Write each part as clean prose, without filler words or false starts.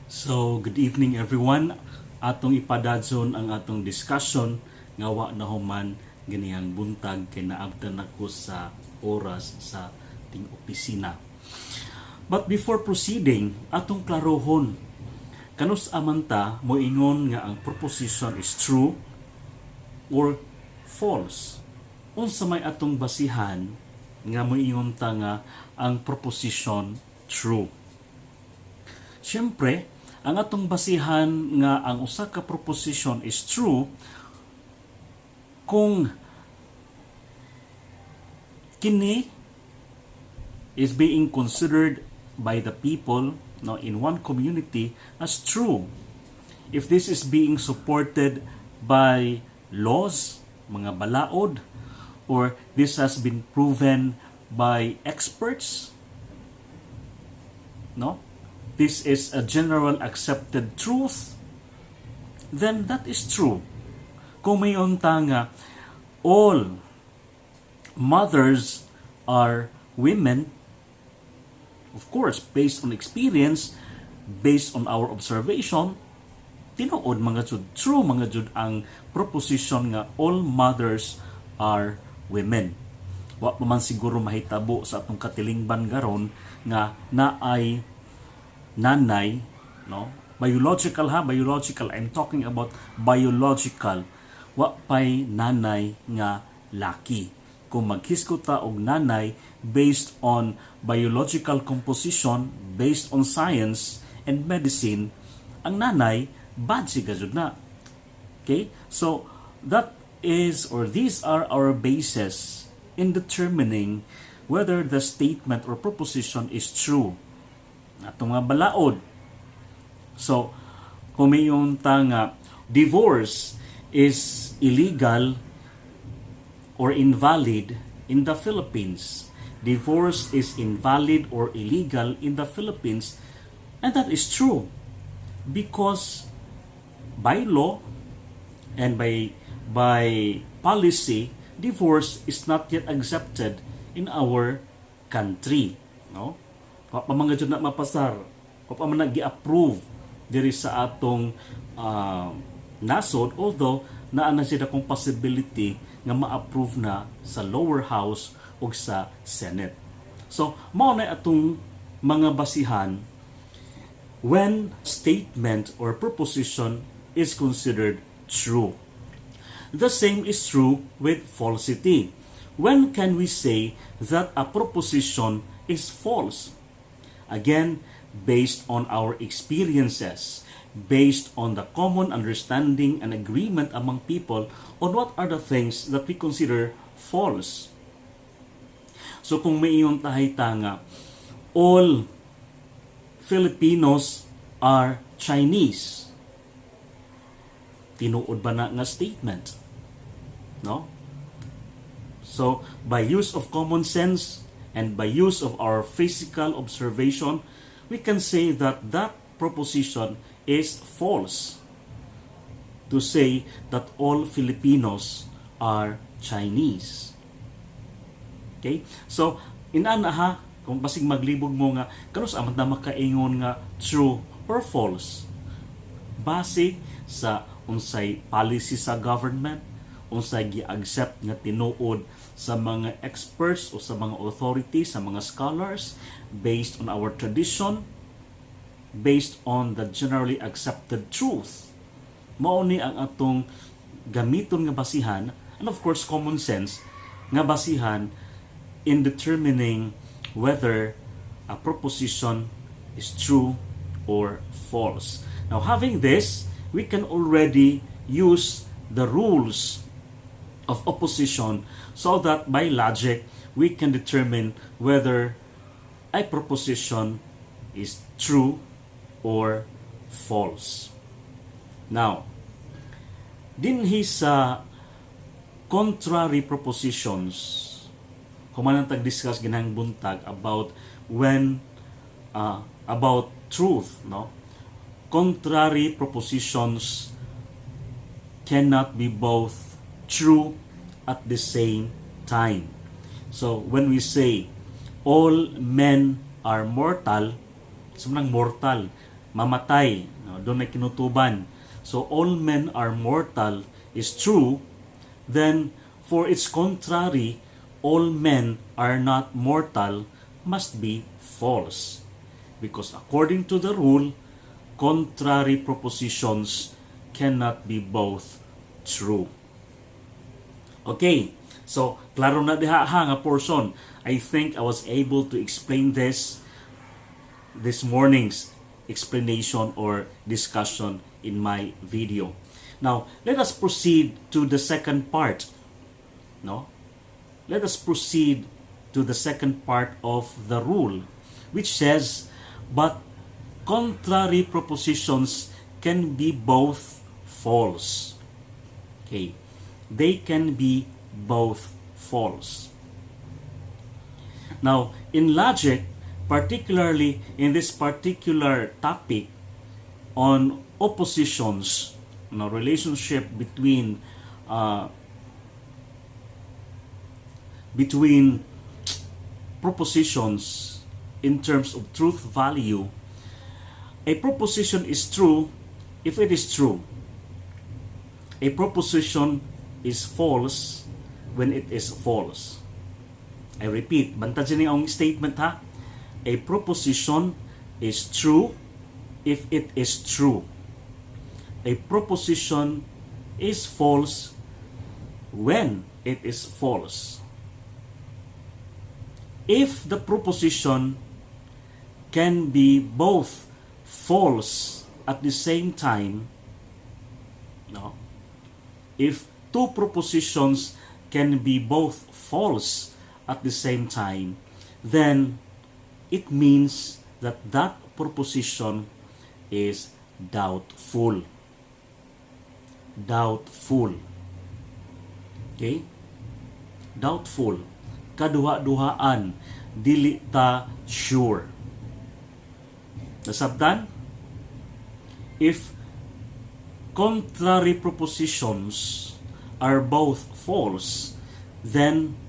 So, good evening everyone. Atong ipadadson ang atong discussion nga wa na human ganihang buntag kay naabtan ako sa oras sa ting opisina. But before proceeding, atong klarohon kanus amanta moingon nga ang proposition is true or false. Unsa may atong basihan nga moingon ta nga ang proposition true. Siyempre, ang atong basihan nga ang usa ka proposition is true kung kini is being considered by the people in one community as true. If this is being supported by laws, mga balaod, or this has been proven by experts, this is a general accepted truth, then that is true. Kung may unta nga all mothers are women, of course, based on experience, based on our observation, tinuod mga jud, true mga jud ang proposition nga all mothers are women. Wa pa man siguro mahitabo sa atong katilingban garon nga naay nanay, biological, I'm talking about biological, wa pay nanay nga laki. Kung maghisgot ta og nanay based on biological composition, based on science and medicine, ang nanay bad siya jud na. Okay? So that is, or these are our bases in determining whether the statement or proposition is true. Atong mga balaod. So, kung may yung tanga, divorce is illegal or invalid in the Philippines. Divorce is invalid or illegal in the Philippines. And that is true. Because by law and by policy, divorce is not yet accepted in our country. No? Wa pa mga jud na mapasar, wa pa man gi-approve diri sa atong nasod, although naa na siya kung possibility nga ma-approve na sa lower house o sa Senate. So mao na atong mga basihan when statement or proposition is considered true. The same is true with falsity. When can we say that a proposition is false? Again, based on our experiences, based on the common understanding and agreement among people on what are the things that we consider false. So kung may iyong tahita nga, all Filipinos are Chinese, tinuod ba na nga statement? No? So, by use of common sense and by use of our physical observation, we can say that that proposition is false. To say that all Filipinos are Chinese. Okay? So, inana ha, kung basig maglibog mo nga, kanus amat na makaingon nga true or false. Base sa unsay policy sa government, unsay gi-accept nga tinuod sa mga experts o sa mga authorities, sa mga scholars, based on our tradition, based on the generally accepted truth. Mao ni ang atong gamiton nga basihan, and of course common sense nga basihan in determining whether a proposition is true or false. Now, having this, we can already use the rules of opposition so that by logic, we can determine whether a proposition is true or false. Now, dinhi sa contrary propositions, humanang tag-discuss ginang buntag about when about truth, contrary propositions cannot be both true at the same time. So when we say all men are mortal, sumunang mortal mamatay, no? Doon may kinutuban. So all men are mortal is true, then for its contrary, all men are not mortal must be false. Because according to the rule, contrary propositions cannot be both true. Okay, so klaro na diha nga portion. I think I was able to explain this morning's explanation or discussion in my video. Now, let us proceed to the second part. No? Let us proceed to the second part of the rule, which says, but contrary propositions can be both false. Okay. They can be both false. Now, in logic, particularly in this particular topic on oppositions, relationship between propositions in terms of truth value, a proposition is true if it is true. A proposition is false when it is false. I repeat, bantayan niyo ang statement ha. A proposition is true if it is true. A proposition is false when it is false. If the proposition can be both false at the same time, no? If two propositions can be both false at the same time, then it means that that proposition is doubtful. Doubtful. Okay? Doubtful. Kaduha-duhaan. Dili ta sure. Nasabtan? If contrary propositions are both false, then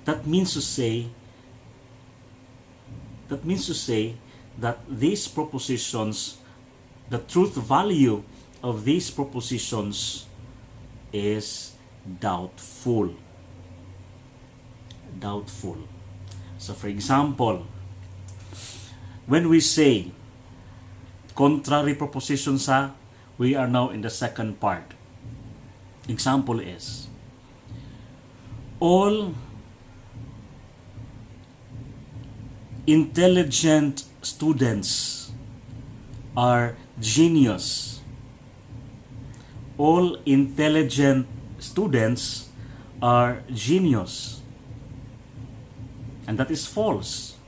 that means to say that these propositions, the truth value of these propositions is doubtful. Doubtful. So for example, when we say contrary propositions, we are now in the second part. Example is, all intelligent students are genius. All intelligent students are genius. And that is false.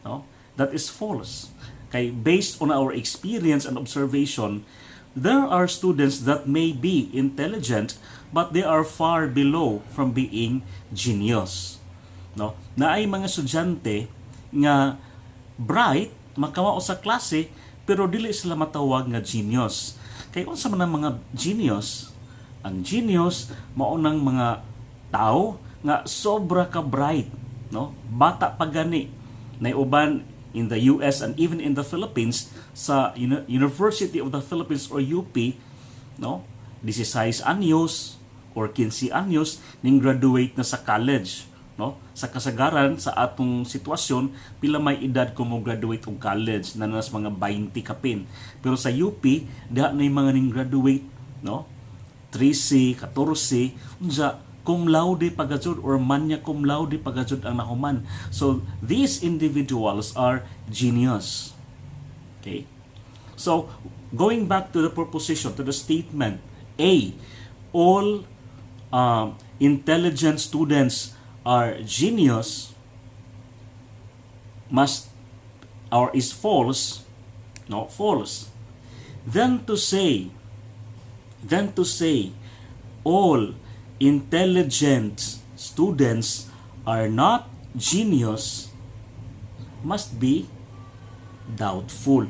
No? That is false. Okay, based on our experience and observation, there are students that may be intelligent but they are far below from being genius. No? Na ay mga estudyante nga bright, makamao sa klase, pero dili sila matawag nga genius. Kaya unsa man ang mga genius? Ang genius mao nang mga tao nga sobra ka bright, no? Bata pa gani. Nay uban in the US and even in the Philippines sa University of the Philippines or UP, no? 16 anyos or 15 anyos ning graduate na sa college, no? Sa kasagaran sa atong sitwasyon, pila may edad ko mo graduate og college na nas mga 20 kapin. Pero sa UP, diha na yung mga ning graduate, no? 13, 14, unsa cum laude pagajud or magna cum laude pagajud ang nahuman. So these individuals are genius. Okay? So going back to the proposition, to the statement A, all intelligent students are genius is false, no, false. Then to say all intelligent students are not genius must be doubtful.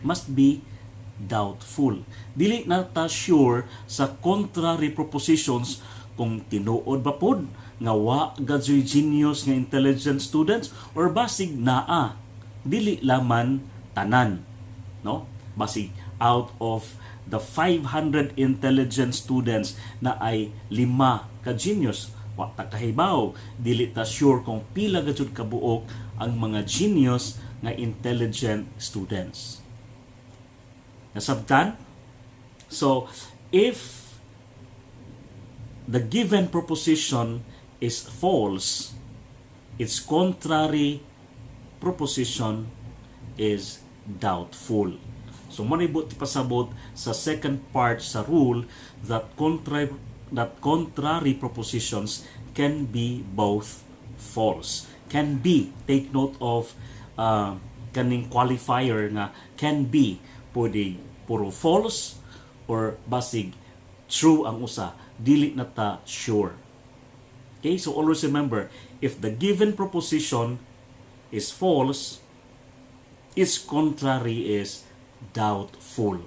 Must be doubtful. Dili na ta sure sa contrary propositions kung tinuod ba pod nga wa gadyoy genius nga intelligent students or basig naa. Dili laman tanan, no? Basig out of the 500 intelligent students na ay 5 ka genius, wa ta kahibaw, dili ta sure kung pila gajud kabuok ang mga genius nga intelligent students. Nasabtan? So, if the given proposition is false, its contrary proposition is doubtful. So, manibot pasabot sa second part sa rule that contrary propositions can be both false. Can be, take note of kaning qualifier nga can be, pwede puro false or basig true ang usa, dili na ta sure. Okay, so always remember, if the given proposition is false, its contrary is doubtful.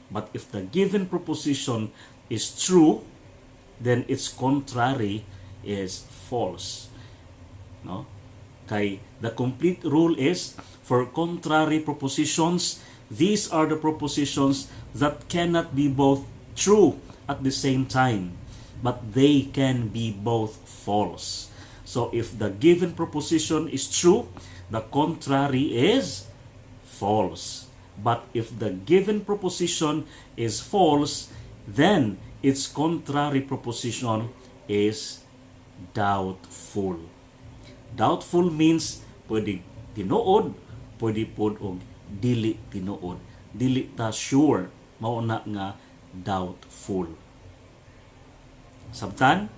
But if the given proposition is true, then its contrary is false. No? Kay the complete rule is, for contrary propositions, these are the propositions that cannot be both true at the same time, but they can be both false. So if the given proposition is true, the contrary is false. But if the given proposition is false, then its contrary proposition is doubtful. Doubtful means pwede tinuod, pwede pod og dili tinuod. Dili ta sure, mao na nga doubtful. Sabtan?